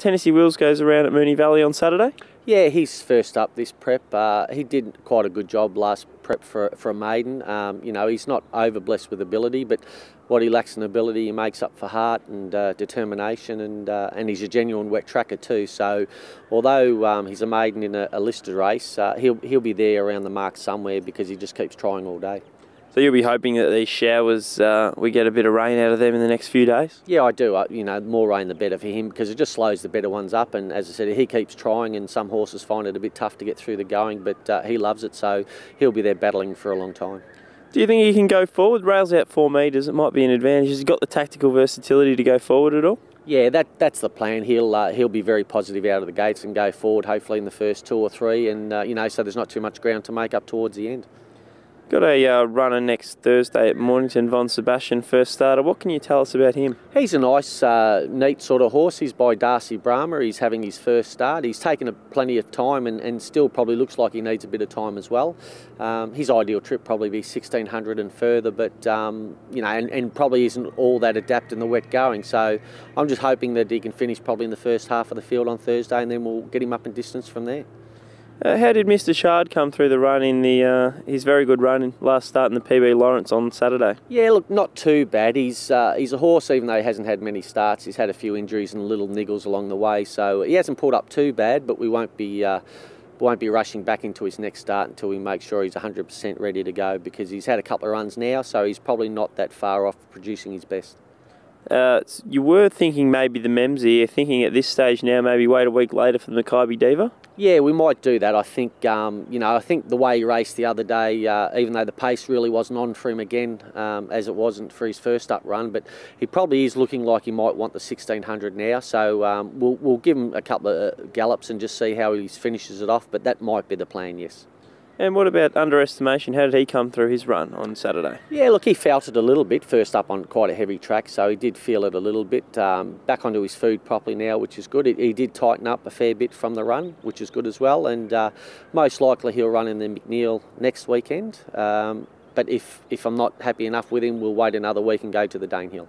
Tennessee Wills goes around at Moonee Valley on Saturday? Yeah, he's first up this prep. He did quite a good job last prep for a maiden. You know, he's not over-blessed with ability, but what he lacks in ability, he makes up for heart and determination, and he's a genuine wet tracker too. So, although he's a maiden in a listed race, he'll be there around the mark somewhere because he just keeps trying all day. So you'll be hoping that these showers, we get a bit of rain out of them in the next few days? Yeah, I do. You know, the more rain the better for him because it just slows the better ones up. And as I said, he keeps trying, and some horses find it a bit tough to get through the going, but he loves it, so he'll be there battling for a long time. Do you think he can go forward? Rails out 4 metres, it might be an advantage. Has he got the tactical versatility to go forward at all? Yeah, that's the plan. He'll be very positive out of the gates and go forward, hopefully in the first 2 or 3, and you know, so there's not too much ground to make up towards the end. Got a runner next Thursday at Mornington, Von Sebastian, first starter. What can you tell us about him? He's a nice, neat sort of horse. He's by Darcy Brahma. He's having his first start. He's taken plenty of time and still probably looks like he needs a bit of time as well. His ideal trip probably be 1600 and further, but you know, and probably isn't all that adept in the wet going. So I'm just hoping that he can finish probably in the first half of the field on Thursday, and then we'll get him up in distance from there. How did Mr. Shard come through the run in his very good run in last start in the PB Lawrence on Saturday? Yeah, look, not too bad. He's a horse, even though he hasn't had many starts. He's had a few injuries and little niggles along the way, so he hasn't pulled up too bad. But we won't be rushing back into his next start until we make sure he's 100% ready to go, because he's had a couple of runs now, so he's probably not that far off producing his best. You were thinking maybe the Memsy, thinking at this stage now maybe wait a week later for the Makybe Diva? Yeah, we might do that. I think, you know, I think the way he raced the other day, even though the pace really wasn't on for him again, as it wasn't for his first up run, but he probably is looking like he might want the 1600 now. So we'll give him a couple of gallops and just see how he finishes it off. But that might be the plan, yes. And what about underestimation? How did he come through his run on Saturday? Yeah, look, he felt it a little bit, first up on quite a heavy track, so he did feel it a little bit. Back onto his food properly now, which is good. He did tighten up a fair bit from the run, which is good as well, and most likely he'll run in the McNeil next weekend. But if I'm not happy enough with him, we'll wait another week and go to the Danehill.